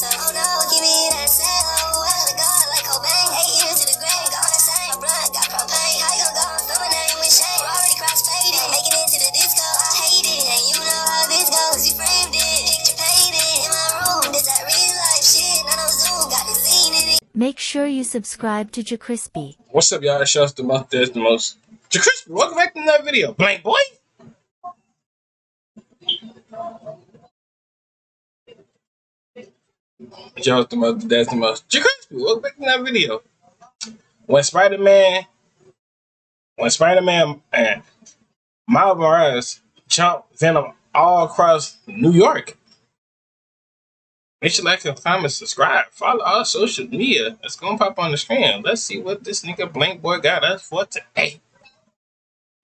myself. Oh no, give me that sound. Oh, I gotta go like Cobain. 8 years to the grave, gone insane. My blood got propane. How you gon' go and throw my name with shame? Already cross-faded, making it to the disco. I hate it, and you know how this goes. You framed it, picture painted in my room. This that real life shit, not on Zoom. Got the scene in it. Make sure you subscribe to JerCrispy. What's up, y'all? It's just the most. There's the most. JerCrispy, welcome back to another video. Blank boy. Just the most. That's the most. JerCrispy, welcome back to another video. When Spider-Man and Miles Morales jumped Venom all across New York. Make sure like and comment, subscribe, follow our social media. It's gonna pop on the screen. Let's see what this nigga Blank Boy got us for today.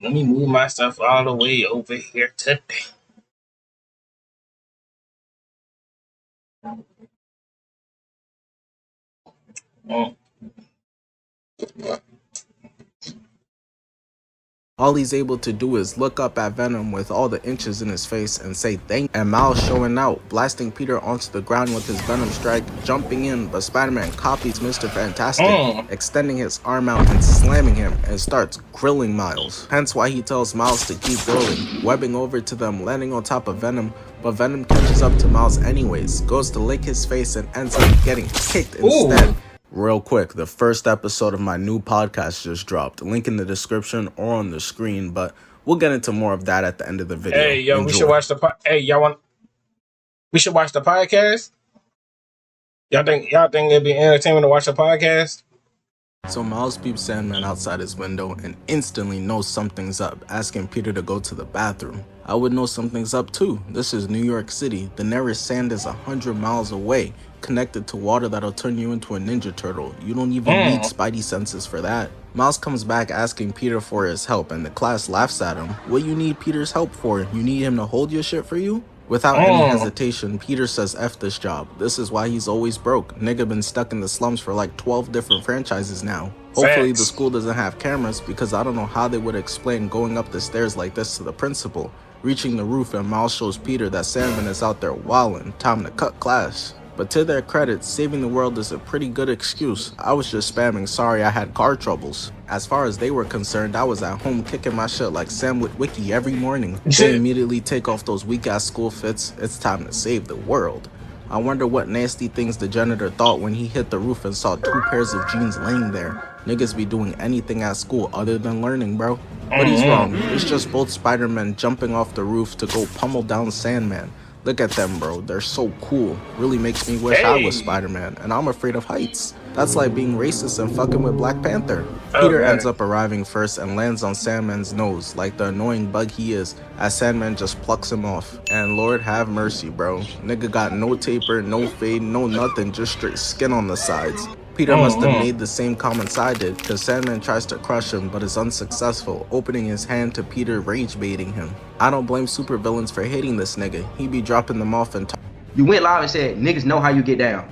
Let me move my stuff all the way over here today. All he's able to do is look up at Venom with all the inches in his face and say thank you. And Miles showing out, blasting Peter onto the ground with his Venom strike, jumping in, but Spider-Man copies Mr. Fantastic, extending his arm out and slamming him and starts grilling Miles. Hence why he tells Miles to keep rolling, webbing over to them, landing on top of Venom, but Venom catches up to Miles anyways, goes to lick his face and ends up getting kicked instead. Real quick, the first episode of my new podcast just dropped. Link in the description or on the screen, but we'll get into more of that at the end of the video. Hey, yo, Enjoy. we should watch the we should watch the podcast? Y'all think it'd be entertaining to watch the podcast? So Miles peeps Sandman outside his window and instantly knows something's up, asking Peter to go to the bathroom. I would know something's up too. This is New York City. The nearest sand is 100 miles away, connected to water that'll turn you into a Ninja Turtle. You don't even need spidey senses for that. Miles comes back asking Peter for his help, and the class laughs at him. What you need Peter's help for? You need him to hold your shit for you? Without any hesitation, Peter says F this job. This is why he's always broke. Nigga been stuck in the slums for like 12 different franchises now. Hopefully the school doesn't have cameras, because I don't know how they would explain going up the stairs like this to the principal. Reaching the roof, and Miles shows Peter that Sandman is out there wildin', time to cut class. But to their credit, saving the world is a pretty good excuse. I was just spamming sorry I had car troubles. As far as they were concerned, I was at home kicking my shit like Sam with Wiki every morning. They immediately take off those weak ass school fits. It's time to save the world. I wonder what nasty things the janitor thought when he hit the roof and saw 2 pairs of jeans laying there. Niggas be doing anything at school other than learning, bro. But he's wrong. It's just both Spider-Men jumping off the roof to go pummel down Sandman. Look at them, bro. They're so cool. Really makes me wish I was Spider-Man, and I'm afraid of heights. That's like being racist and fucking with Black Panther. Peter ends up arriving first and lands on Sandman's nose like the annoying bug he is, as Sandman just plucks him off. And Lord have mercy, bro. Nigga got no taper, no fade, no nothing, just straight skin on the sides. Peter must have made the same comments I did, because Sandman tries to crush him but is unsuccessful, opening his hand to Peter, rage baiting him. I don't blame supervillains for hating this nigga. He be dropping them off and You went live and said, niggas know how you get down.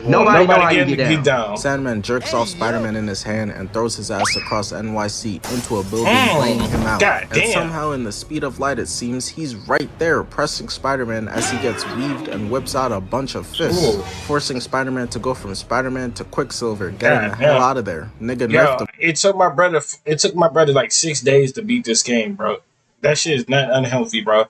Nobody know how you get down. Sandman jerks off Spider-Man in his hand and throws his ass across NYC into a building, playing him out. And somehow in the speed of light, it seems, he's right there pressing Spider-Man as he gets weaved and whips out a bunch of fists, forcing Spider-Man to go from Spider-Man to Quicksilver, getting the hell out of there. Nigga nerfed him. It took my brother like 6 days to beat this game, bro. That shit is not unhealthy, bro.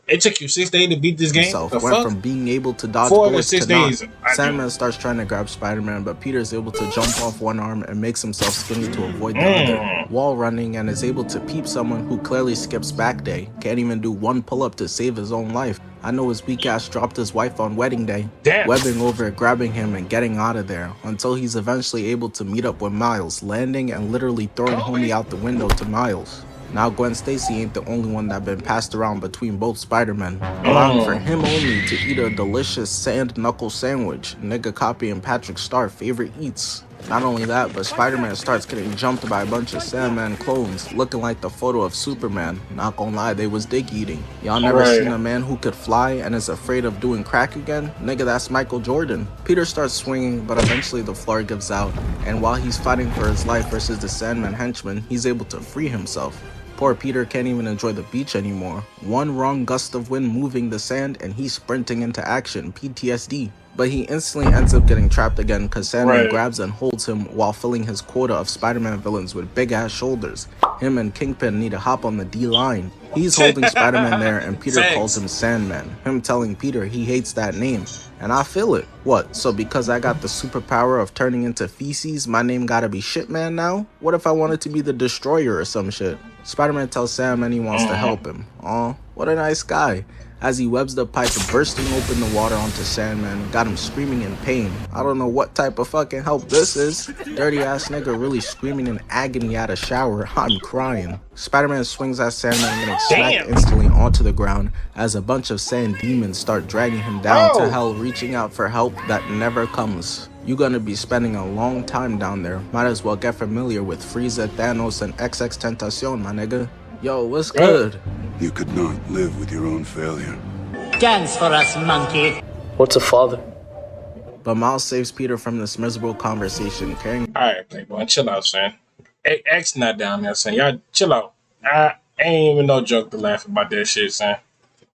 It took you 6 days to beat this game? Went from being able to dodge 4 to bullets 6 to not. days. Sandman starts trying to grab Spider-Man, but Peter's able to jump off one arm and makes himself skinny to avoid the other. Wall running, and is able to peep someone who clearly skips back day. Can't even do one pull-up to save his own life. I know his weak ass dropped his wife on wedding day. Webbing over, grabbing him, and getting out of there, until he's eventually able to meet up with Miles, landing and literally throwing homie out the window to Miles. Now Gwen Stacy ain't the only one that been passed around between both Spider-Men, allowing for him only to eat a delicious sand knuckle sandwich, nigga copying Patrick Starr's favorite eats. Not only that, but Spider-Man starts getting jumped by a bunch of Sandman clones, looking like the photo of Superman. Not gonna lie, they was dick eating. Y'all never seen a man who could fly and is afraid of doing crack again? Nigga, that's Michael Jordan. Peter starts swinging, but eventually the floor gives out, and while he's fighting for his life versus the Sandman henchman, he's able to free himself. Poor Peter can't even enjoy the beach anymore. One wrong gust of wind moving the sand and he's sprinting into action, PTSD. but he instantly ends up getting trapped again because Sandman grabs and holds him while filling his quota of Spider-Man villains with big-ass shoulders. Him and Kingpin need to hop on the D-line. He's holding Spider-Man there, and Peter calls him Sandman, him telling Peter he hates that name. And I feel it. What, so because I got the superpower of turning into feces, my name gotta be Shitman now? What if I wanted to be the Destroyer or some shit? Spider-Man tells Sandman he wants to help him. Aw, what a nice guy. As he webs the pipe, bursting open the water onto Sandman, got him screaming in pain. I don't know what type of fucking help this is. Dirty ass nigga really screaming in agony at a shower. I'm crying. Spider-Man swings at Sandman, getting smacked instantly onto the ground as a bunch of sand demons start dragging him down to hell, reaching out for help that never comes. You gonna be spending a long time down there. Might as well get familiar with Frieza, Thanos, and XX Tentacion, my nigga. Yo, what's good? You could not live with your own failure. Dance for us, monkey. What's a father? But Miles saves Peter from this miserable conversation, carrying... Alright, Playboy, chill out, son. X not down there, son. Y'all chill out. I ain't even no joke to laugh about that shit, son.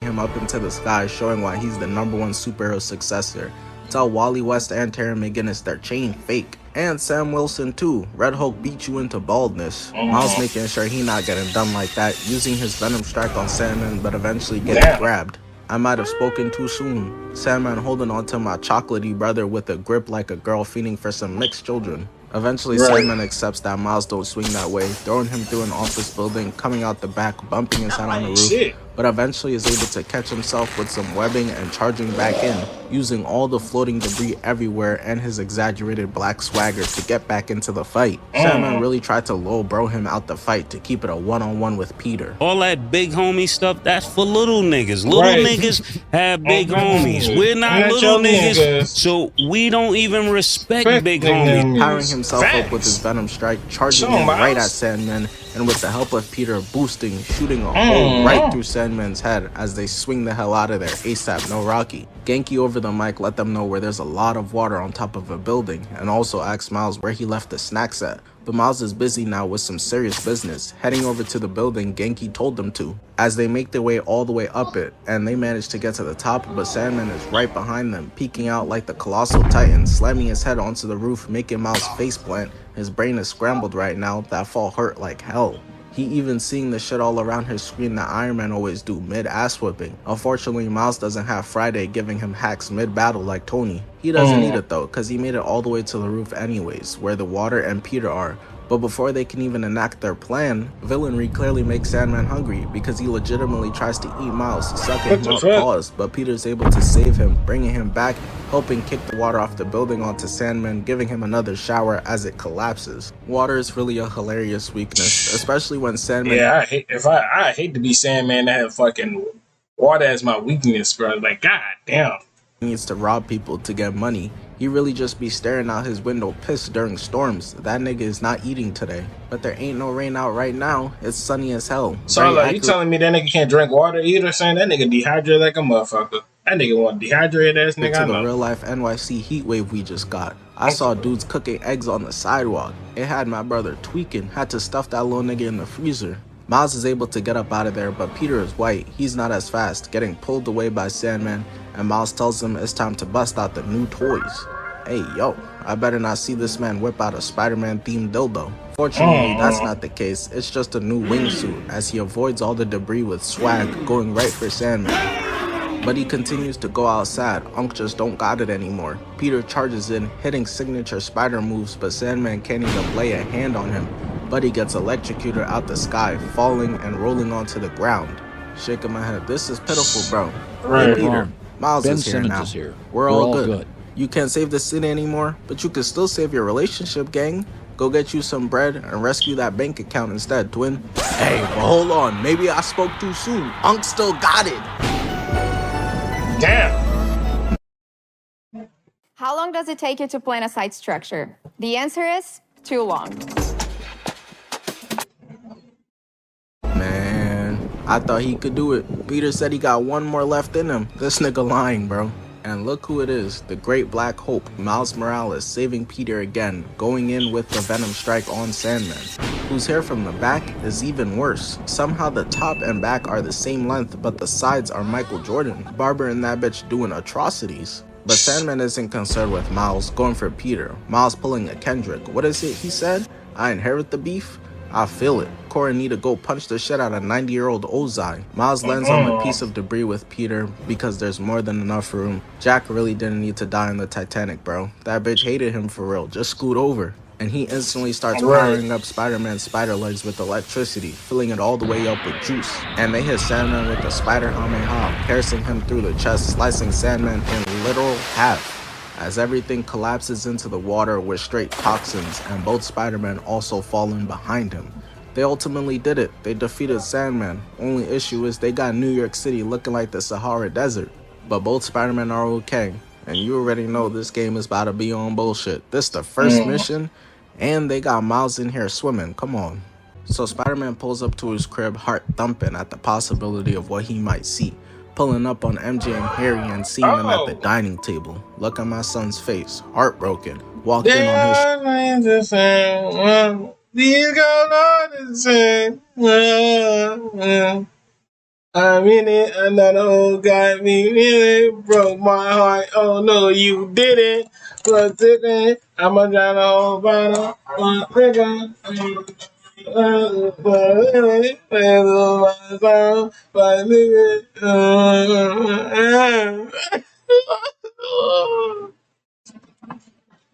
...him up into the sky, showing why he's the #1 superhero successor. Tell Wally West and Terry McGinnis their chain fake. And Sam Wilson too. Red Hulk beat you into baldness. Miles making sure he not getting done like that, using his Venom strike on Sandman, but eventually getting grabbed. I might have spoken too soon. Sandman holding onto my chocolatey brother with a grip like a girl feeding for some mixed children. Eventually, Sandman accepts that Miles don't swing that way, throwing him through an office building, coming out the back, bumping his head on the roof, but eventually is able to catch himself with some webbing and charging back in, using all the floating debris everywhere and his exaggerated black swagger to get back into the fight. Sandman really tried to low bro him out the fight to keep it a one-on-one with Peter. All that big homie stuff, that's for little niggas. Little niggas have big homies. We're not little niggas, so we don't even respect big homies. Powering himself up with his Venom strike, charging in right at Sandman, and with the help of Peter boosting, shooting a hole right through Sandman's head as they swing the hell out of there ASAP, no Rocky. Genki over the mic let them know where there's a lot of water on top of a building, and also asks Miles where he left the snacks at. But Miles is busy now with some serious business, heading over to the building Genki told them to. As they make their way all the way up it, and they manage to get to the top, but Sandman is right behind them, peeking out like the colossal titan, slamming his head onto the roof, making Miles faceplant. His brain is scrambled right now. That fall hurt like hell. He even seeing the shit all around his screen that Iron Man always do mid-ass whipping. Unfortunately, Miles doesn't have Friday giving him hacks mid-battle like Tony. He doesn't need it though, cause he made it all the way to the roof anyways, where the water and Peter are. But before they can even enact their plan, villainry clearly makes Sandman hungry because he legitimately tries to eat Miles, sucking him up paws, but Peter's able to save him, bringing him back, helping kick the water off the building onto Sandman, giving him another shower as it collapses. Water is really a hilarious weakness, especially when Sandman... Yeah, I hate to be Sandman that have fucking water as my weakness, bro. Like, god damn. Needs to rob people to get money. He really just be staring out his window pissed during storms. That nigga is not eating today. But there ain't no rain out right now. It's sunny as hell. So like, you telling me that nigga can't drink water either, saying that nigga dehydrated like a motherfucker. That nigga want dehydrated ass nigga. To the real life NYC heat wave we just got. I saw dudes cooking eggs on the sidewalk. It had my brother tweaking. Had to stuff that little nigga in the freezer. Miles is able to get up out of there, but Peter is white. He's not as fast, getting pulled away by Sandman, and Miles tells him it's time to bust out the new toys. Hey, yo, I better not see this man whip out a Spider-Man themed dildo. Fortunately, that's not the case. It's just a new wingsuit, as he avoids all the debris with swag, going right for Sandman. But he continues to go outside. Unc just don't got it anymore. Peter charges in, hitting signature spider moves, but Sandman can't even lay a hand on him. Buddy gets electrocuted out the sky, falling and rolling onto the ground. Shaking my head. This is pitiful, bro. Hey, Peter. Miles is here now. We're all good. You can't save the city anymore, but you can still save your relationship, gang. Go get you some bread and rescue that bank account instead, twin. Hey, but hold on. Maybe I spoke too soon. Unc still got it. Damn. How long does it take you to plan a site structure? The answer is too long. Man, I thought he could do it. Peter said he got one more left in him. This nigga lying, bro. And look who it is, the great Black Hope, Miles Morales, saving Peter again, going in with the Venom strike on Sandman, whose hair from the back is even worse. Somehow the top and back are the same length, but the sides are Michael Jordan. Barber and that bitch doing atrocities. But Sandman isn't concerned with Miles going for Peter. Miles pulling a Kendrick. What is it he said? I inherit the beef? I feel it. Corey need to go punch the shit out of 90-year-old Ozai. Miles lands on a piece of debris with Peter because there's more than enough room. Jack really didn't need to die on the Titanic, bro. That bitch hated him for real. Just scoot over. And he instantly starts powering up Spider-Man's spider legs with electricity, filling it all the way up with juice. And they hit Sandman with the Spider Kamehameha, piercing him through the chest, slicing Sandman in literal half. As everything collapses into the water with straight toxins, and both Spider-Men also falling behind him. They ultimately did it. They defeated Sandman. Only issue is they got New York City looking like the Sahara Desert. But both Spider-Men are okay. And you already know this game is about to be on bullshit. This the first mission, and they got Miles in here swimming. Come on. So Spider-Man pulls up to his crib, heart thumping at the possibility of what he might see. Pulling up on MJ and Harry and seeing them at the dining table. Look at my son's face, heartbroken. Walked in on his these girls are the same. I'm in it, another old got me in it, broke my heart. Oh no, you didn't. But today, I'ma try the whole bottle.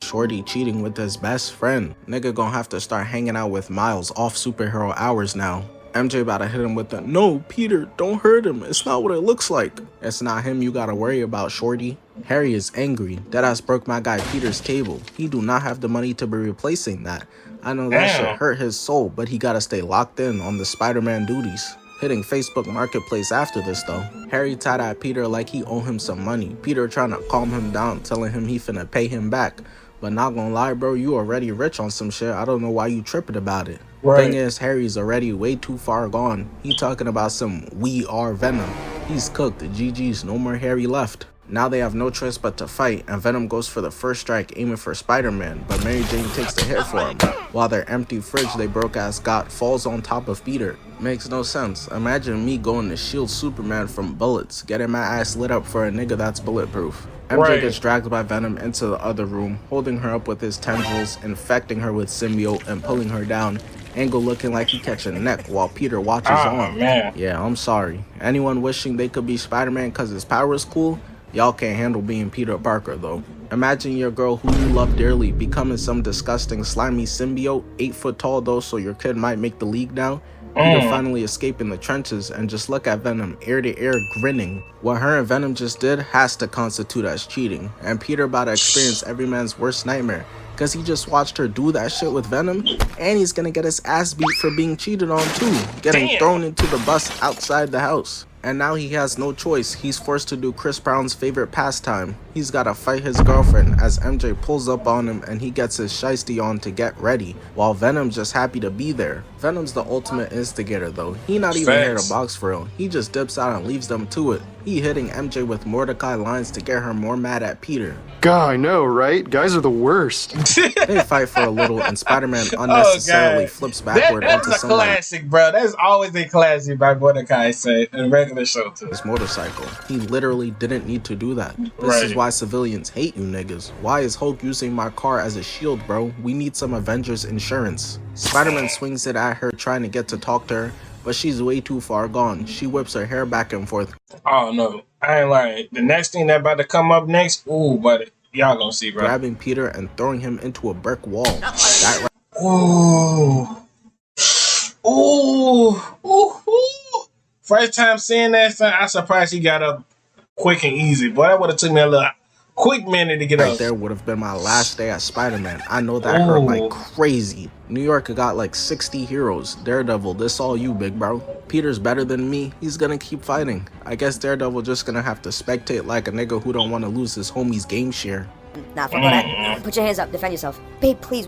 Shorty cheating with his best friend. Nigga gonna have to start hanging out with Miles off superhero hours now. MJ about to hit him with the, no, Peter, don't hurt him. It's not what it looks like. It's not him you gotta worry about, shorty. Harry is angry. Deadass broke my guy Peter's table. He do not have the money to be replacing that. I know that shit hurt his soul, but he gotta stay locked in on the Spider-Man duties. Hitting Facebook Marketplace after this though. Harry tied at Peter like he owe him some money. Peter trying to calm him down, telling him he finna pay him back. But not gonna lie, bro, you already rich on some shit. I don't know why you tripping about it. Thing is, Harry's already way too far gone. He talking about some we are Venom. He's cooked. GG's, no more Harry left. Now they have no choice but to fight, and Venom goes for the first strike aiming for Spider-Man, but Mary Jane takes the hit for him, while their empty fridge they broke ass got falls on top of Peter. Makes no sense. Imagine me going to shield Superman from bullets, getting my ass lit up for a nigga that's bulletproof. MJ gets dragged by Venom into the other room, holding her up with his tendrils, infecting her with symbiote and pulling her down. Angle looking like he catching a neck while Peter watches on. Yeah, I'm sorry. Anyone wishing they could be Spider-Man cause his power is cool? Y'all can't handle being Peter Parker though. Imagine your girl who you love dearly becoming some disgusting slimy symbiote, 8 foot tall though, so your kid might make the league now. Peter finally escaping the trenches, and just look at Venom ear to ear grinning. What her and Venom just did has to constitute as cheating, and Peter about to experience every man's worst nightmare, cause he just watched her do that shit with Venom, and he's gonna get his ass beat for being cheated on too, getting thrown into the bus outside the house. And now he has no choice. He's forced to do Chris Brown's favorite pastime. He's gotta fight his girlfriend as MJ pulls up on him and he gets his shiesty on to get ready, while Venom's just happy to be there. Venom's the ultimate instigator though. He not even here to box for real. He just dips out and leaves them to it. He hitting MJ with Mordecai lines to get her more mad at Peter. God, I know, right? Guys are the worst. They fight for a little and Spider-Man unnecessarily flips backward onto That's a classic, bro. That's always a classic by Mordecai say in a regular show too. His motorcycle. He literally didn't need to do that. This is why civilians hate you niggas. Why is Hulk using my car as a shield, bro? We need some Avengers insurance. Spider-Man swings it at her trying to get to talk to her, but she's way too far gone. She whips her hair back and forth. Oh no, I ain't lying. The next thing that about to come up next, ooh, buddy, y'all gonna see, bro. Grabbing Peter and throwing him into a brick wall. Ooh. First time seeing that, son, I'm surprised he got up quick and easy. Boy, that would have took me a little quick minute to get up. Right there would have been my last day as Spider-Man. I know that hurt like crazy. New York got like 60 heroes. Daredevil, this all you, big bro. Peter's better than me. He's gonna keep fighting. I guess Daredevil just gonna have to spectate like a nigga who don't want to lose his homie's game share. Nah, fuck all that. Put your hands up. Defend yourself. Babe, please.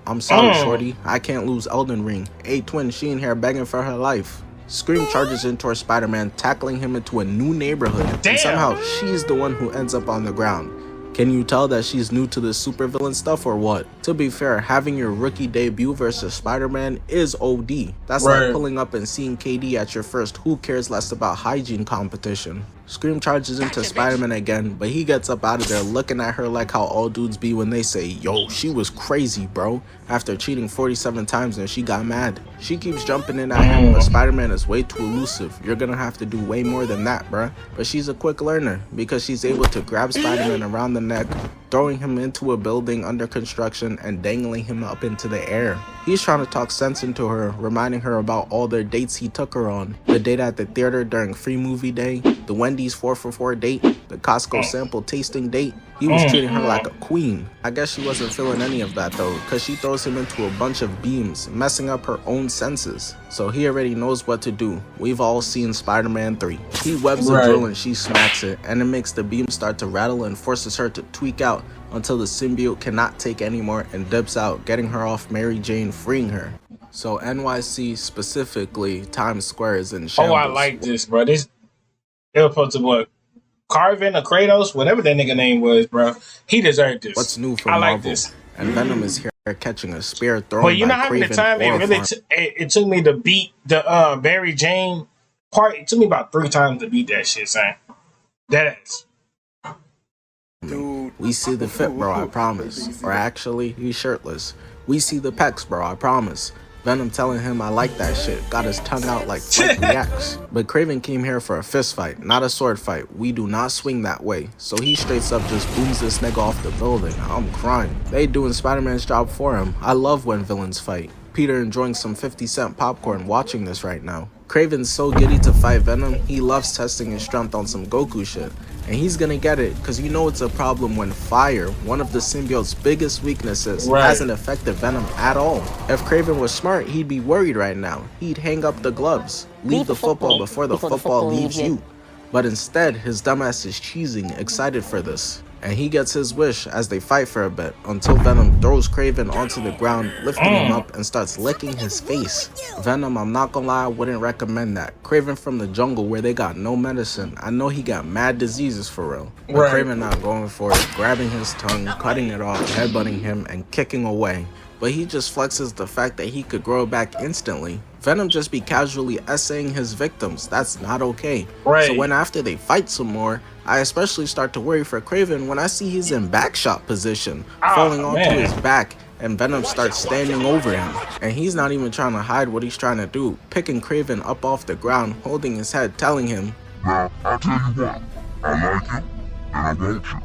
I'm sorry, shorty. I can't lose Elden Ring. A-Twin, she in here begging for her life. Scream charges in towards Spider-Man, tackling him into a new neighborhood. And somehow she's the one who ends up on the ground. Can you tell that she's new to this supervillain stuff or what? To be fair, having your rookie debut versus Spider-Man is OD. That's like pulling up and seeing KD at your first who cares less about hygiene competition. Scream charges into Spider-Man again, but he gets up out of there looking at her like how all dudes be when they say, yo, she was crazy, bro, after cheating 47 times and she got mad. She keeps jumping in at him, but Spider-Man is way too elusive. You're gonna have to do way more than that, bruh. But she's a quick learner because she's able to grab Spider-Man around the neck, throwing him into a building under construction and dangling him up into the air. He's trying to talk sense into her, reminding her about all their dates he took her on. The date at the theater during free movie day, the Wendy's 4-for-4 date, the Costco sample tasting date. He was treating her like a queen. I guess she wasn't feeling any of that though, cause she throws him into a bunch of beams, messing up her own senses. So he already knows what to do. We've all seen Spider-Man 3. He webs the drill and she smacks it, and it makes the beam start to rattle and forces her to tweak out until the symbiote cannot take anymore and dips out, getting her off Mary Jane, freeing her. So NYC, specifically Times Square, is in shambles. Oh, I like this, bro. This it was supposed to what? Carvin or Kratos, whatever that nigga name was, bro. He deserved this. What's new from Marvel? Like this. And Venom is here catching a spear thrown But you know by how many Kraven times it took me to beat the Mary Jane part? It took me about 3 times to beat that shit, son. That is. We see the fit, bro, I promise. Or actually, he's shirtless. We see the pecs, bro, I promise. Venom telling him I like that shit, got his tongue out like Frankie X. But Kraven came here for a fist fight, not a sword fight. We do not swing that way. So he straight up just booms this nigga off the building. I'm crying. They doing Spider-Man's job for him. I love when villains fight. Peter enjoying some 50-cent popcorn watching this right now. Kraven's so giddy to fight Venom, he loves testing his strength on some Goku shit. And he's gonna get it, cause you know it's a problem when fire, one of the symbiote's biggest weaknesses, hasn't affected Venom at all. If Kraven was smart, he'd be worried right now. He'd hang up the gloves, leave the football before the football leaves you. But instead, his dumbass is cheesing, excited for this. And he gets his wish as they fight for a bit, until Venom throws Kraven onto the ground, lifting him up and starts licking his face. Venom, I'm not gonna lie, I wouldn't recommend that. Kraven from the jungle where they got no medicine. I know he got mad diseases for real. But Kraven not going for it, grabbing his tongue, cutting it off, headbutting him, and kicking away. But he just flexes the fact that he could grow back instantly. Venom just be casually essaying his victims. That's not okay. So when after they fight some more, I especially start to worry for Kraven when I see he's in backshot position, falling onto his back, and Venom starts standing over him. And he's not even trying to hide what he's trying to do, picking Kraven up off the ground, holding his head, telling him, "Now, I'll tell you what, I like you, and I want you.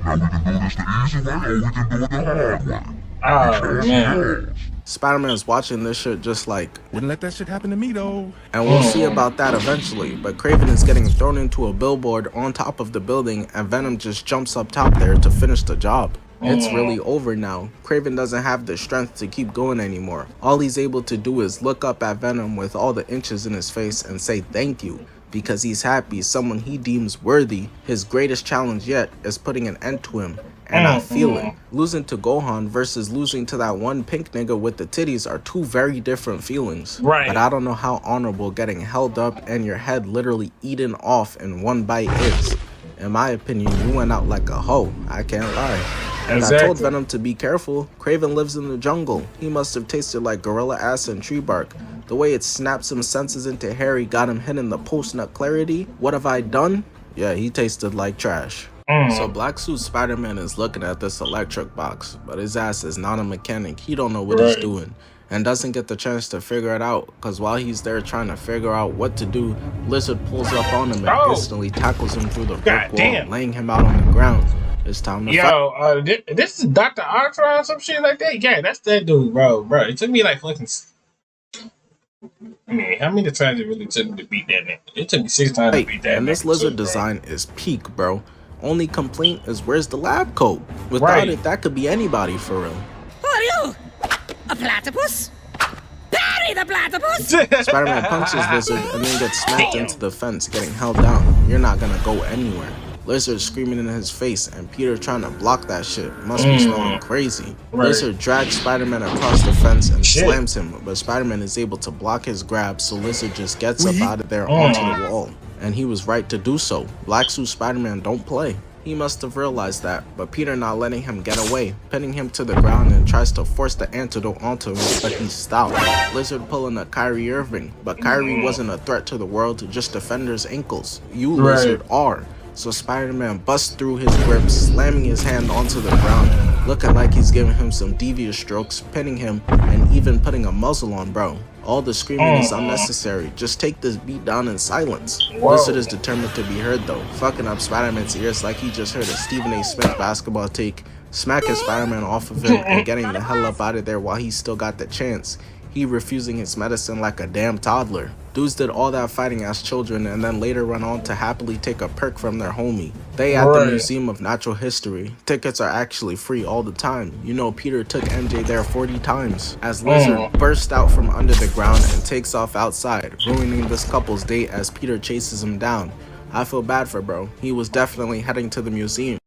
Now we can do this the easy way, or we can do it the hard way. Spider-Man's watching this shit just like, wouldn't let that shit happen to me though. And we'll see about that eventually, but Kraven is getting thrown into a billboard on top of the building and Venom just jumps up top there to finish the job. It's really over now. Kraven doesn't have the strength to keep going anymore. All he's able to do is look up at Venom with all the inches in his face and say thank you, because he's happy someone he deems worthy. His greatest challenge yet is putting an end to him. And I feel it. Losing to Gohan versus losing to that one pink nigga with the titties are two very different feelings. But I don't know how honorable getting held up and your head literally eaten off in one bite is. In my opinion, you went out like a hoe. I can't lie. And I told Venom to be careful. Kraven lives in the jungle. He must have tasted like gorilla ass and tree bark. The way it snaps some senses into Harry got him hitting the post-nut clarity. What have I done? Yeah, he tasted like trash. So Black Suit Spider-Man is looking at this electric box, but his ass is not a mechanic. He don't know what he's doing and doesn't get the chance to figure it out, because while he's there trying to figure out what to do, Lizard pulls up on him and instantly tackles him through the brick wall, laying him out on the ground. It's time to fight. This is Dr. Ultron or some shit like that? Yeah, that's that dude, bro. It took me like fucking... I mean, how many times it really took me to beat that nigga? It took me 6 times to beat that nigga. And this Lizard design is peak, bro. Only complaint is where's the lab coat? Without it, that could be anybody for real. Who are you? A platypus? Parry the platypus! Spider-Man punches Lizard and then gets smacked into the fence, getting held down. You're not gonna go anywhere. Lizard screaming in his face and Peter trying to block that shit. Must be smelling crazy. Lizard drags Spider-Man across the fence and slams him, but Spider-Man is able to block his grab, so Lizard just gets up out of there onto the wall. And he was right to do so. Black Suit Spider-Man don't play. He must have realized that, but Peter not letting him get away, pinning him to the ground and tries to force the antidote onto him, but he stopped. Lizard pulling a Kyrie Irving, but Kyrie wasn't a threat to the world, just defend his ankles. You, Lizard, are. So Spider-Man busts through his grip, slamming his hand onto the ground, looking like he's giving him some devious strokes, pinning him, and even putting a muzzle on bro. All the screaming is unnecessary, just take this beat down in silence. Lizard is determined to be heard though, fucking up Spider-Man's ears like he just heard a Stephen A. Smith basketball take, smacking Spider-Man off of him and getting the hell up out of there while he still got the chance. He refusing his medicine like a damn toddler. Dudes did all that fighting as children and then later went on to happily take a perk from their homie. They at the Museum of Natural History. Tickets are actually free all the time. You know Peter took MJ there 40 times. As Lizard bursts out from under the ground and takes off outside, ruining this couple's date as Peter chases him down. I feel bad for bro. He was definitely heading to the museum.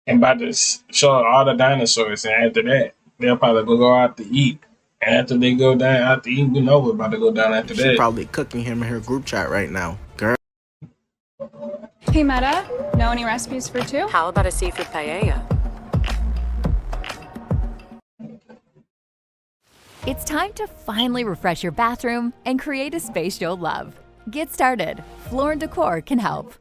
And about to show all the dinosaurs, and after that, they'll probably go out to eat. After they go down after eat, we know we're about to go down after that. She's probably cooking him in her group chat right now. Girl. Hey Meta, know any recipes for two? How about a seafood paella? It's time to finally refresh your bathroom and create a space you'll love. Get started. Floor & Decor can help.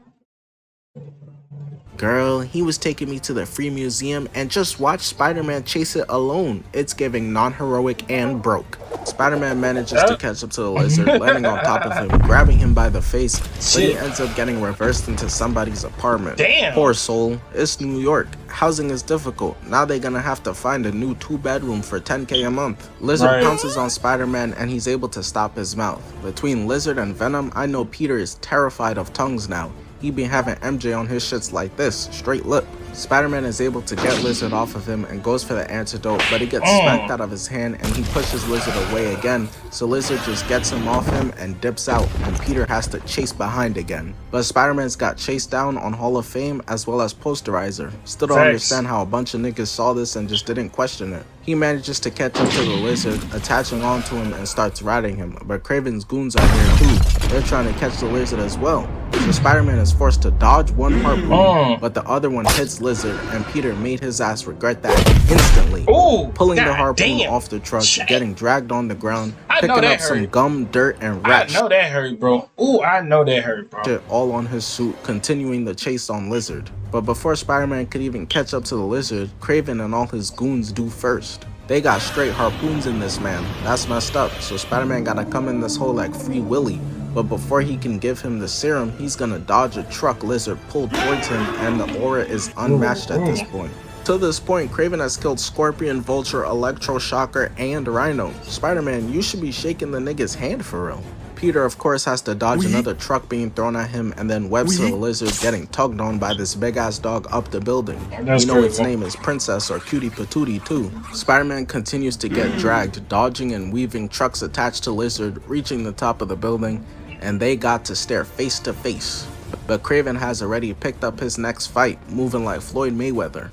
Girl, he was taking me to the free museum and just watch Spider-Man chase it alone. It's giving non-heroic and broke. Spider-Man manages to catch up to the Lizard, landing on top of him, grabbing him by the face, but he ends up getting reversed into somebody's apartment. Damn! Poor soul. It's New York. Housing is difficult. Now they're gonna have to find a new 2-bedroom for $10K a month. Lizard pounces on Spider-Man and he's able to stop his mouth. Between Lizard and Venom, I know Peter is terrified of tongues now. He be having MJ on his shits like this, straight lip. Spider-Man is able to get Lizard off of him and goes for the antidote, but he gets smacked out of his hand and he pushes Lizard away again, so Lizard just gets him off him and dips out, and Peter has to chase behind again. But Spider-Man's got chased down on Hall of Fame as well as Posterizer. Still don't understand how a bunch of niggas saw this and just didn't question it. He manages to catch up to the Lizard, attaching onto him and starts riding him, but Kraven's goons are here too. They're trying to catch the Lizard as well. So Spider-Man is forced to dodge one harpoon, but the other one hits Lizard, and Peter made his ass regret that instantly. Pulling the harpoon off the truck, getting dragged on the ground, picking up some gum, dirt, and rat. I know that hurt, bro. Ooh, I know that hurt, bro. Shit all on his suit, continuing the chase on Lizard. But before Spider-Man could even catch up to the Lizard, Kraven and all his goons do first. They got straight harpoons in this man. That's messed up, so Spider-Man gotta come in this hole like Free Willy. But before he can give him the serum, he's gonna dodge a truck Lizard pulled towards him, and the aura is unmatched at this point. To this point, Kraven has killed Scorpion, Vulture, Electroshocker, and Rhino. Spider-Man, you should be shaking the nigga's hand for real. Peter, of course, has to dodge another truck being thrown at him and then webs to the Lizard getting tugged on by this big-ass dog up the building. You know its name is Princess or Cutie Patootie too. Spider-Man continues to get dragged, dodging and weaving trucks attached to Lizard, reaching the top of the building, and they got to stare face to face. But Kraven has already picked up his next fight, moving like Floyd Mayweather.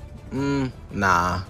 Nah.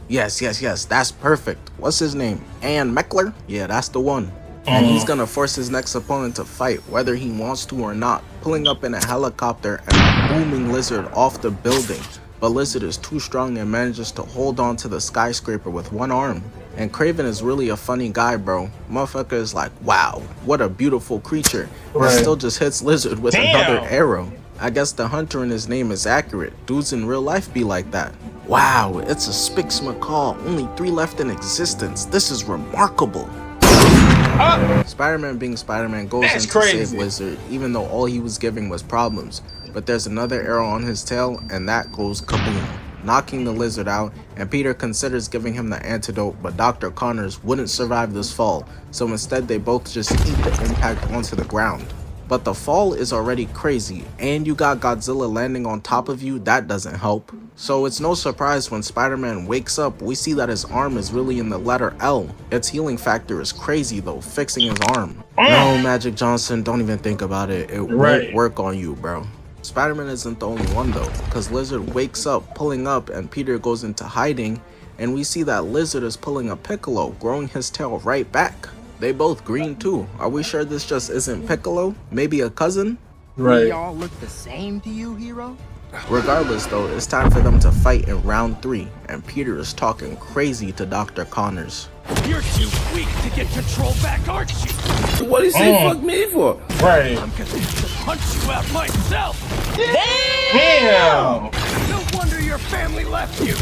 Yes, that's perfect. What's his name? Ann Meckler? Yeah, that's the one. And he's gonna force his next opponent to fight, whether he wants to or not, pulling up in a helicopter and booming Lizard off the building. But Lizard is too strong and manages to hold on to the skyscraper with one arm. And Kraven is really a funny guy, bro. Motherfucker is like, wow, what a beautiful creature. And still just hits Lizard with another arrow. I guess the hunter in his name is accurate. Dudes in real life be like that. Wow, it's a Spix Macaw, only 3 left in existence. This is remarkable. Spider-Man being Spider-Man goes in to save Lizard, even though all he was giving was problems. But there's another arrow on his tail, and that goes kaboom, knocking the Lizard out, and Peter considers giving him the antidote, but Dr. Connors wouldn't survive this fall, so instead they both just eat the impact onto the ground. But the fall is already crazy, and you got Godzilla landing on top of you, that doesn't help. So it's no surprise when Spider-Man wakes up, we see that his arm is really in the letter L. Its healing factor is crazy though, fixing his arm. No, Magic Johnson, don't even think about it. It won't work on you, bro. Spider-Man isn't the only one though, because Lizard wakes up, pulling up, and Peter goes into hiding, and we see that Lizard is pulling a Piccolo, growing his tail right back. They both green too. Are we sure this just isn't Piccolo? Maybe a cousin? They all look the same to you, hero? Regardless though, it's time for them to fight in round 3, and Peter is talking crazy to Dr. Connors. You're too weak to get control back, aren't you? What do you say fuck me for? Right. I'm gonna punch you out myself. Damn! No wonder your family left you.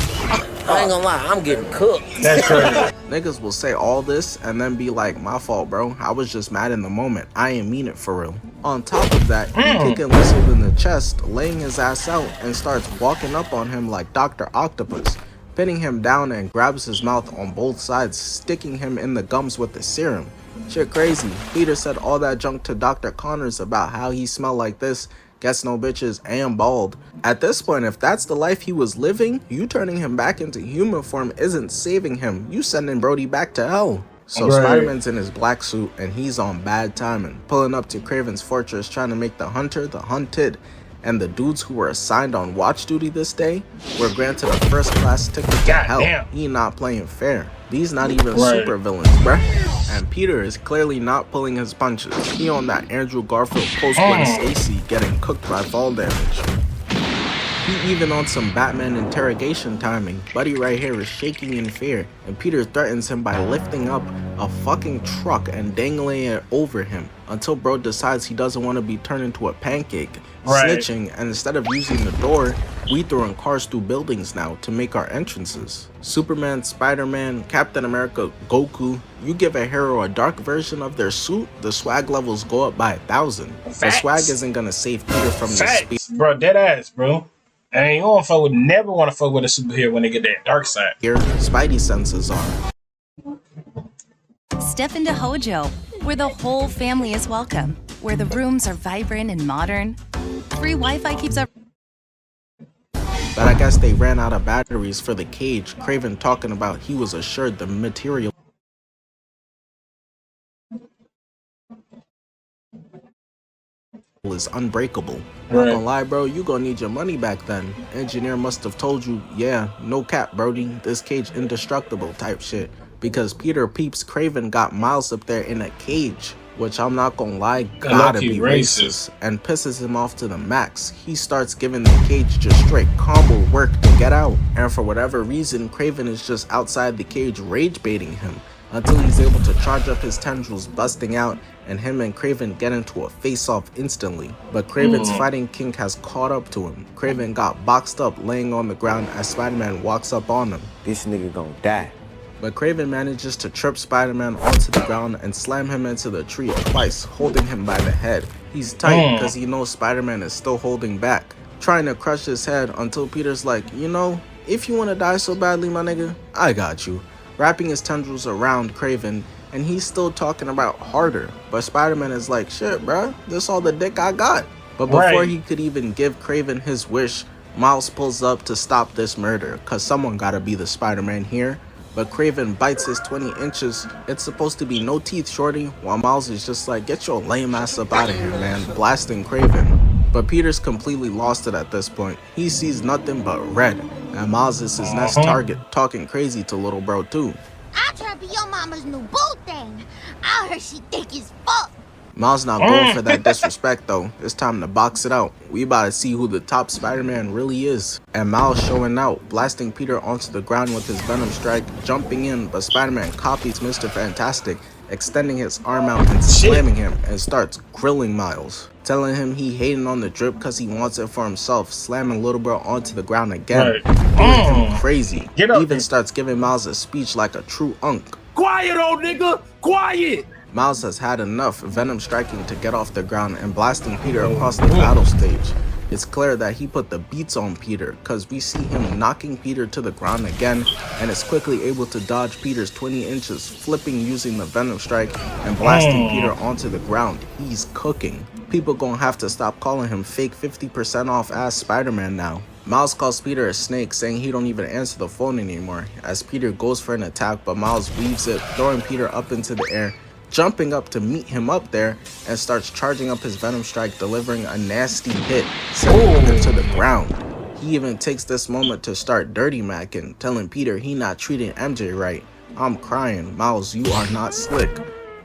I ain't gonna lie, I'm getting cooked. That's crazy. Niggas will say all this and then be like, my fault, bro. I was just mad in the moment. I ain't mean it for real. On top of that, he kicking Lizard in the chest, laying his ass out, and starts walking up on him like Dr. Octopus, pinning him down and grabs his mouth on both sides, sticking him in the gums with the serum. Shit crazy. Peter said all that junk to Dr. Connors about how he smelled like this, gets no bitches, and bald. At this point, if that's the life he was living, you turning him back into human form isn't saving him. You sending Brody back to hell. So Spider-Man's in his black suit and he's on bad timing, pulling up to Kraven's fortress trying to make the hunter the hunted. And the dudes who were assigned on watch duty this day were granted a first class ticket to hell. He not playing fair. These not even super villains, bruh. And Peter is clearly not pulling his punches. He on that Andrew Garfield post-Gwen Stacy getting cooked by fall damage. He even on some Batman interrogation timing. Buddy right here is shaking in fear, and Peter threatens him by lifting up a fucking truck and dangling it over him until bro decides he doesn't want to be turned into a pancake, snitching, and instead of using the door, we throwing cars through buildings now to make our entrances. Superman, Spider-Man, Captain America, Goku, you give a hero a dark version of their suit, the swag levels go up by 1,000. The swag isn't gonna save Peter from the speed. Bro, dead ass, bro. And you don't fuck with, never want to fuck with a superhero when they get that dark side. Here, Spidey senses are. Step into Hojo, where the whole family is welcome, where the rooms are vibrant and modern. Free Wi-Fi keeps up. But I guess they ran out of batteries for the cage. Kraven talking about he was assured the material is unbreakable. Not gonna lie, bro, you gonna need your money back then. Engineer must have told you, yeah, no cap, Brody, this cage indestructible type shit. Because Peter peeps Kraven got Miles up there in a cage, which I'm not gonna lie, gotta be racist, and pisses him off to the max. He starts giving the cage just straight combo work to get out, and for whatever reason, Kraven is just outside the cage rage baiting him until he's able to charge up his tendrils, busting out, and him and Kraven get into a face-off instantly. But Kraven's fighting kink has caught up to him. Kraven got boxed up laying on the ground as Spider-Man walks up on him. This nigga gonna die. But Kraven manages to trip Spider-Man onto the ground and slam him into the tree twice, holding him by the head. He's tight because he knows Spider-Man is still holding back, trying to crush his head until Peter's like, you know, if you want to die so badly, my nigga, I got you. Wrapping his tendrils around Kraven, and he's still talking about harder. But Spider-Man is like, shit, bruh, this all the dick I got. But before he could even give Kraven his wish, Miles pulls up to stop this murder, cause someone gotta be the Spider-Man here. But Kraven bites his 20 inches. It's supposed to be no teeth, shorty, while Miles is just like, get your lame ass up out of here, man, blasting Kraven. But Peter's completely lost it at this point. He sees nothing but red, and Miles is his next target, talking crazy to little bro too. I'm trying to be your mama's new boo thing. I heard she thick as fuck. Miles not going for that disrespect though. It's time to box it out. We about to see who the top Spider-Man really is. And Miles showing out, blasting Peter onto the ground with his Venom strike, jumping in, but Spider-Man copies Mr. Fantastic, extending his arm out and slamming him, and starts grilling Miles, telling him he hating on the drip because he wants it for himself, slamming little bro onto the ground again. Crazy. He even starts giving Miles a speech like a true unk. Quiet, old nigga! Quiet! Miles has had enough, Venom striking to get off the ground and blasting Peter across the battle stage. It's clear that he put the beats on Peter, cause we see him knocking Peter to the ground again, and is quickly able to dodge Peter's 20 inches, flipping using the Venom strike and blasting Peter onto the ground. He's cooking. People gonna have to stop calling him fake 50% off ass Spider-Man now. Miles calls Peter a snake, saying he don't even answer the phone anymore, as Peter goes for an attack, but Miles weaves it, throwing Peter up into the air, jumping up to meet him up there, and starts charging up his Venom strike, delivering a nasty hit, sending Peter to the ground. He even takes this moment to start dirty macking, telling Peter he not treating MJ right. I'm crying, Miles, you are not slick.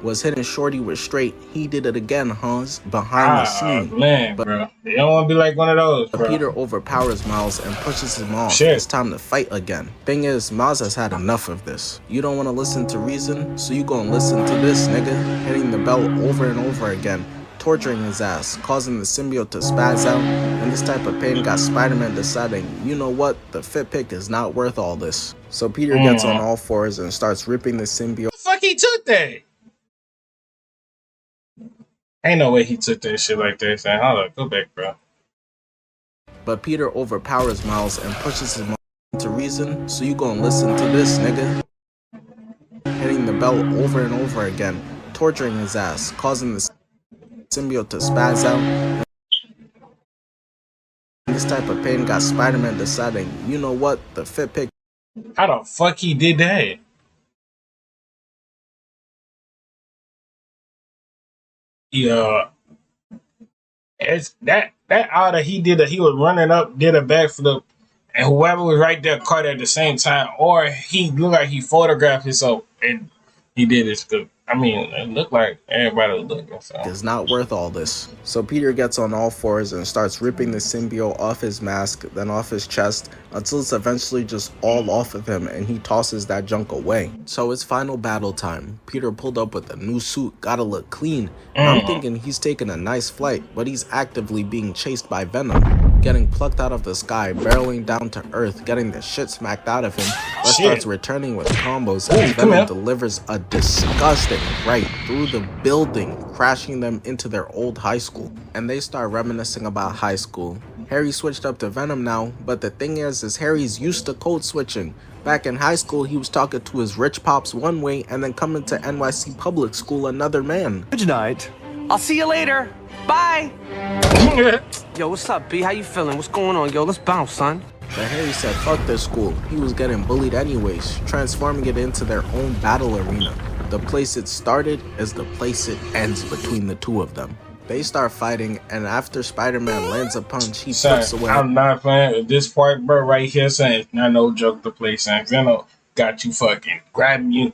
was hitting Shorty with straight, he did it again, Hans, behind the scene. Man, bro. You don't want to be like one of those, bro. But Peter overpowers Miles and pushes him off. It's time to fight again. Thing is, Miles has had enough of this. You don't want to listen to reason, so you gonna listen to this, nigga. Hitting the bell over and over again, torturing his ass, causing the symbiote to spaz out, and this type of pain got Spider-Man deciding, you know what, the fit pick is not worth all this. So Peter gets on all fours and starts ripping the symbiote. The fuck he took that? Ain't no way he took that shit like that. Saying, hold up, go back, bro. But Peter overpowers Miles and pushes him to reason, so you gonna listen to this, nigga. Hitting the bell over and over again, torturing his ass, causing the symbiote to spaz out. And this type of pain got Spider-Man deciding, you know what, the fit pick. How the fuck he did that? Yeah, it's that order he did. He was running up, did a backflip, and whoever was right there caught at the same time, or he looked like he photographed himself and he did this. I mean, it looked like everybody was looking. So. It's not worth all this. So Peter gets on all fours and starts ripping the symbiote off his mask, then off his chest, until it's eventually just all off of him and he tosses that junk away. So it's final battle time. Peter pulled up with a new suit, gotta look clean. And I'm thinking he's taking a nice flight, but he's actively being chased by Venom. Getting plucked out of the sky, barreling down to earth, getting the shit smacked out of him, but starts returning with combos, and Venom delivers a disgusting right through the building, crashing them into their old high school. And they start reminiscing about high school. Harry switched up to Venom now, but the thing is Harry's used to code switching. Back in high school, he was talking to his rich pops one way and then coming to NYC public school another man. Good night. I'll see you later. Bye. Yo, what's up, B? How you feeling? What's going on? Yo, let's bounce, son. But Harry said fuck this school. He was getting bullied anyways, transforming it into their own battle arena. The place it started is the place it ends between the two of them. They start fighting, and after Spider-Man lands a punch, he flips away. I'm not playing with this part, bro, right here, saying it's not no joke to play, saying Venom got you fucking grabbing you.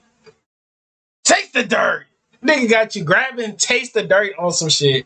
Taste the dirt! Nigga got you grabbing, taste the dirt on some shit.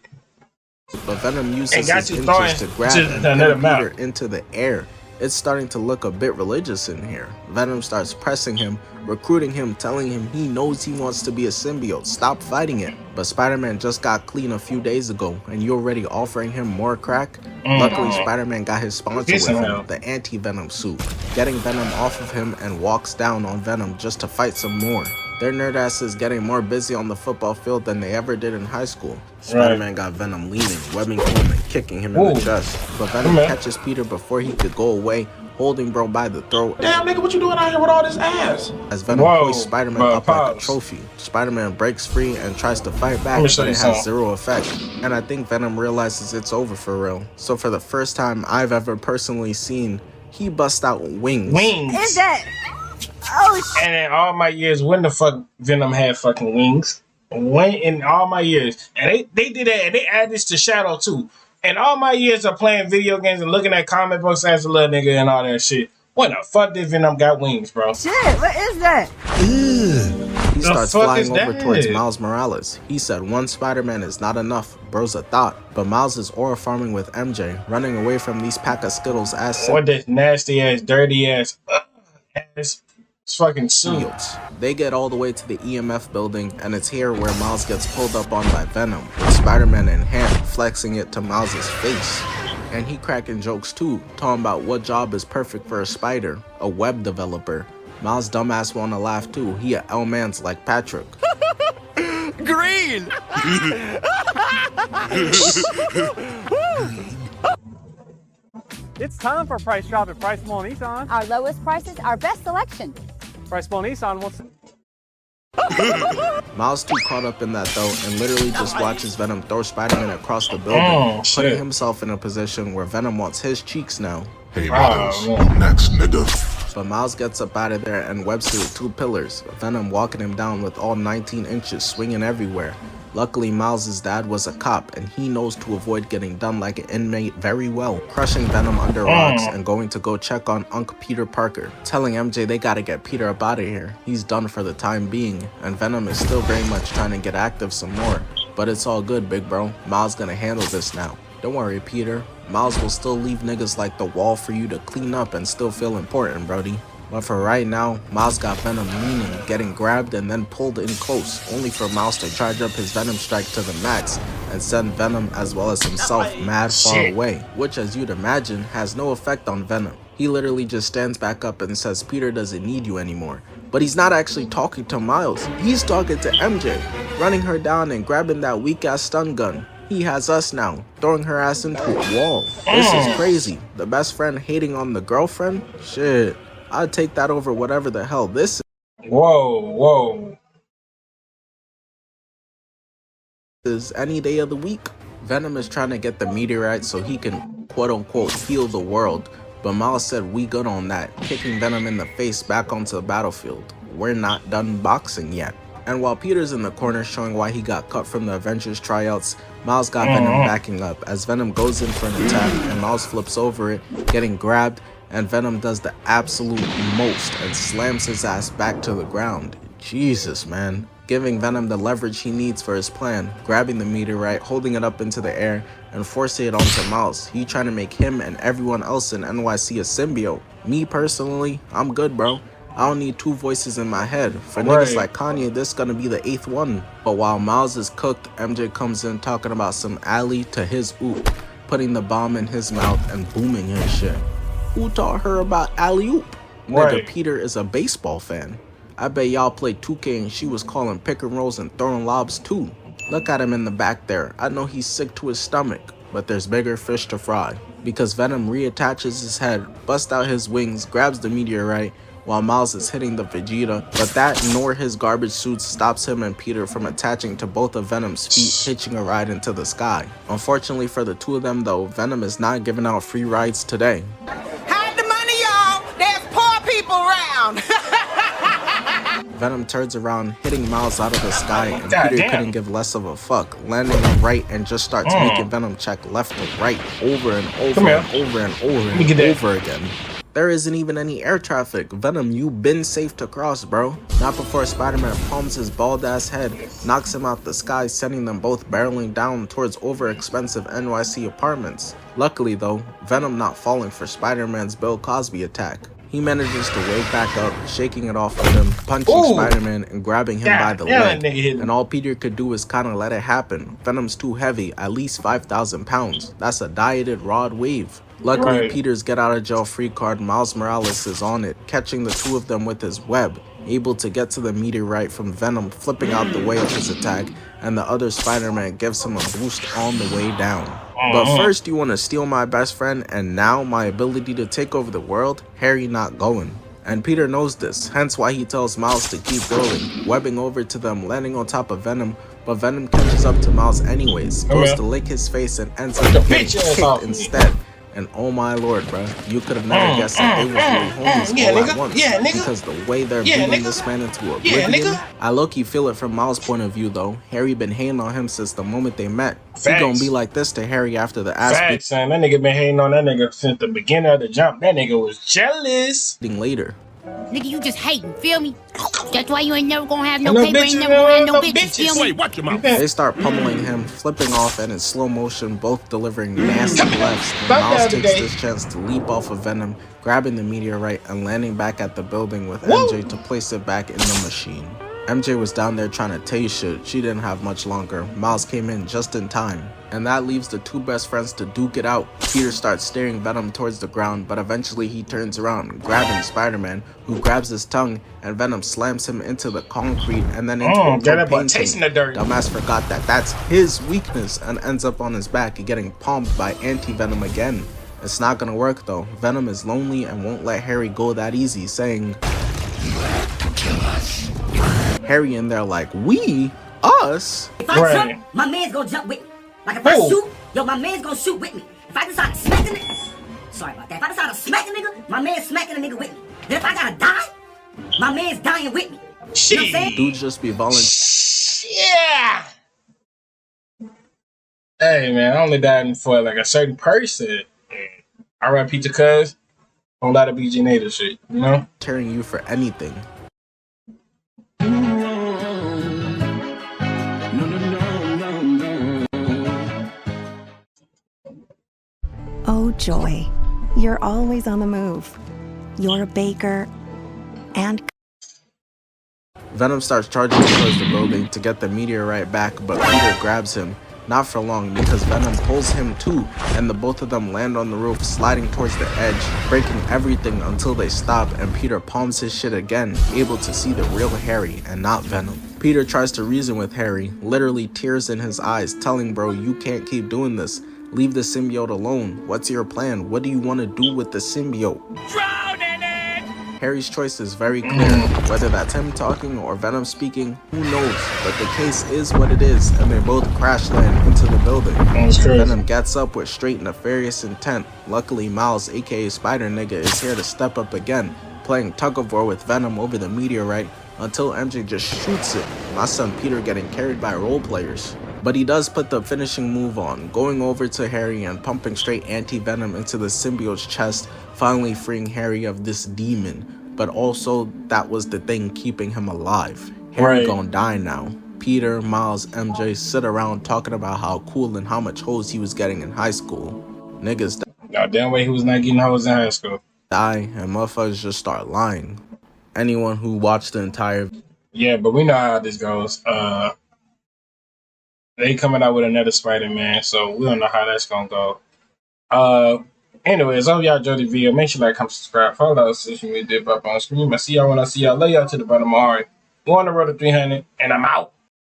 But Venom uses his inches to grab and Peter into the air. It's starting to look a bit religious in here. Venom starts pressing him, recruiting him, telling him he knows he wants to be a symbiote. Stop fighting it. But Spider-Man just got clean a few days ago, and you're already offering him more crack? Luckily, Spider-Man got his sponsor with him, the anti-Venom suit, getting Venom off of him and walks down on Venom just to fight some more. Their nerd asses getting more busy on the football field than they ever did in high school. Spider-Man got Venom leaning, webbing him and kicking him in the chest. But Venom catches Peter before he could go away, holding bro by the throat. Damn, nigga, what you doing out here with all this ass? As Venom hoists Spider-Man up like a trophy, Spider-Man breaks free and tries to fight back, but it has zero effect. And I think Venom realizes it's over for real. So for the first time I've ever personally seen, he busts out wings. Is that? Oh, shit. And in all my years, when the fuck Venom had fucking wings? When in all my years. And they did that, and they added this to Shadow too. In all my years of playing video games and looking at comic books as a little nigga and all that shit, when the fuck did Venom got wings, bro? Shit, what is that? He starts flying over towards Miles Morales. He said one Spider-Man is not enough, bro's a thought. But Miles is aura farming with MJ, running away from these pack of Skittles as what this nasty ass, dirty ass, it's fucking symbiotes. They get all the way to the EMF building, and it's here where Miles gets pulled up on by Venom, with Spider-Man in hand flexing it to Miles' face. And he cracking jokes too, talking about what job is perfect for a spider, a web developer. Miles' dumbass wanna laugh too, he a L-mans like Patrick. Green! It's time for a price drop at Price Mall Nissan. Our lowest prices, our best selection. Price Mall Nissan wants Miles too caught up in that though, and literally just watches Venom throw Spider-Man across the building, putting himself in a position where Venom wants his cheeks now. Hey, Miles, I'm next, nigga. but Miles gets up out of there and webs to the 2 pillars, Venom walking him down with all 19 inches swinging everywhere. Luckily, Miles' dad was a cop, and he knows to avoid getting done like an inmate very well, crushing Venom under rocks and going to go check on Unc Peter Parker, telling MJ they gotta get Peter up out of here. He's done for the time being, and Venom is still very much trying to get active some more. But it's all good, big bro. Miles gonna handle this now. Don't worry, Peter. Miles will still leave niggas like the Wall for you to clean up and still feel important, brody. But for right now, Miles got Venom leaning, getting grabbed and then pulled in close, only for Miles to charge up his Venom strike to the max and send Venom as well as himself mad far away, which as you'd imagine has no effect on Venom. He literally just stands back up and says Peter doesn't need you anymore. But he's not actually talking to Miles, he's talking to MJ, running her down and grabbing that weak ass stun gun. He has us now, throwing her ass into a wall. This is crazy. The best friend hating on the girlfriend? Shit. I'd take that over whatever the hell this is. Whoa. Is any day of the week. Venom is trying to get the meteorite so he can quote-unquote heal the world, but Miles said we good on that, kicking Venom in the face back onto the battlefield. We're not done boxing yet. And while Peter's in the corner showing why he got cut from the Avengers tryouts, Miles got Venom backing up as Venom goes in for an attack and Miles flips over it, getting grabbed, and Venom does the absolute most and slams his ass back to the ground. Jesus, man. Giving Venom the leverage he needs for his plan, grabbing the meteorite, holding it up into the air, and forcing it onto Miles. He trying to make him and everyone else in NYC a symbiote. Me personally, I'm good, bro. I don't need 2 voices in my head. For niggas like Kanye, this gonna be the 8th one. But while Miles is cooked, MJ comes in talking about some alley to his oop, putting the bomb in his mouth and booming his shit. Who taught her about alley-oop? Nigga, Peter is a baseball fan. I bet y'all played 2K and she was calling pick and rolls and throwing lobs too. Look at him in the back there. I know he's sick to his stomach, but there's bigger fish to fry. Because Venom reattaches his head, busts out his wings, grabs the meteorite, while Miles is hitting the Vegeta, but that nor his garbage suits stops him and Peter from attaching to both of Venom's feet, hitching a ride into the sky. Unfortunately for the 2 of them though, Venom is not giving out free rides today. Hide the money, y'all! There's poor people around! Venom turns around, hitting Miles out of the sky, and Peter couldn't give less of a fuck, landing him right and just starts making Venom check left to right, over and over and over and over and over again. There isn't even any air traffic. Venom, you been safe to cross, bro. Not before Spider-Man palms his bald-ass head, knocks him out the sky, sending them both barreling down towards over-expensive NYC apartments. Luckily, though, Venom not falling for Spider-Man's Bill Cosby attack. He manages to wake back up, shaking it off with him, punching Spider-Man and grabbing him by the leg. And all Peter could do is kinda let it happen. Venom's too heavy, at least 5,000 pounds. That's a dieted rod wave. Luckily, Peter's get out of jail free card, Miles Morales, is on it, catching the 2 of them with his web, able to get to the meteorite from Venom flipping out the way of his attack, and the other Spider-Man gives him a boost on the way down. But first you want to steal my best friend, and now my ability to take over the world? Harry not going. And Peter knows this, hence why he tells Miles to keep going, webbing over to them, landing on top of Venom, but Venom catches up to Miles anyways, goes to lick his face and ends up getting kicked instead. And oh my lord, bruh, you could have never guessed that they were really homies all at once. Because the way they're beating this man into oblivion, I low-key feel it from Miles' point of view though. Harry been hating on him since the moment they met. He gonna be like this to Harry after the ass beat. Son. That nigga been hating on that nigga since the beginning of the jump. That nigga was jealous. Later. Nigga, you just hating, feel me? That's why you ain't never gonna have no paper, ain't never gonna have no bitches, feel me? Wait, watch your mouth. They start pummeling him, flipping off, and in slow motion, both delivering nasty lefts. And Miles takes this chance to leap off of Venom, grabbing the meteorite and landing back at the building with MJ to place it back in the machine. MJ was down there trying to tell you shit. She didn't have much longer. Miles came in just in time. And that leaves the 2 best friends to duke it out. Peter starts staring Venom towards the ground, but eventually he turns around, grabbing Spider-Man, who grabs his tongue, and Venom slams him into the concrete and then into a propane tank. Dumbass forgot that that's his weakness and ends up on his back getting palmed by Anti-Venom again. It's not gonna work though. Venom is lonely and won't let Harry go that easy, saying, "You have to kill us." Harry in there like, we? Us? If I jump, my man's gonna jump with me. Like if I shoot, my man's gonna shoot with me. If I decide to smack the nigga, sorry about that. If I decide to smack a nigga, my man's smacking a nigga with me. Then if I gotta die, my man's dying with me. You know what I'm saying? Dudes just be volunteering. Yeah. Hey man, I only died for like a certain person. R.I.P. to Cuz. Don't let it be Nader shit, you know? Tearing you for anything. Oh, Joy. You're always on the move. You're a baker and... Venom starts charging towards the building to get the meteorite back, but Peter grabs him. Not for long, because Venom pulls him too, and the both of them land on the roof, sliding towards the edge, breaking everything until they stop, and Peter palms his shit again, able to see the real Harry and not Venom. Peter tries to reason with Harry, literally tears in his eyes, telling bro, you can't keep doing this. Leave the symbiote alone. What's your plan? What do you want to do with the symbiote? Drown in it! Harry's choice is very clear. Whether that's him talking or Venom speaking, who knows? But the case is what it is, and they both crash land into the building. Venom gets up with straight nefarious intent. Luckily, Miles, aka Spider Nigga, is here to step up again, playing tug-of-war with Venom over the meteorite until MJ just shoots it. My son Peter getting carried by role players. But he does put the finishing move on, going over to Harry and pumping straight anti-venom into the symbiote's chest, finally freeing Harry of this demon. But also, that was the thing keeping him alive. Harry gonna die now. Peter, Miles, MJ sit around talking about how cool and how much hoes he was getting in high school. Niggas damn way he was not getting hoes in high school. Die, and motherfuckers just start lying. Anyone who watched the entire... Yeah, but we know how this goes. They coming out with another Spider-Man, so we don't know how that's gonna go. Anyways, hope y'all enjoyed the video. Make sure you like, comment, subscribe, follow us, social media dip up on screen. I see y'all when I see y'all. Lay y'all to the bottom of my heart. We're on the road to 300, and I'm out.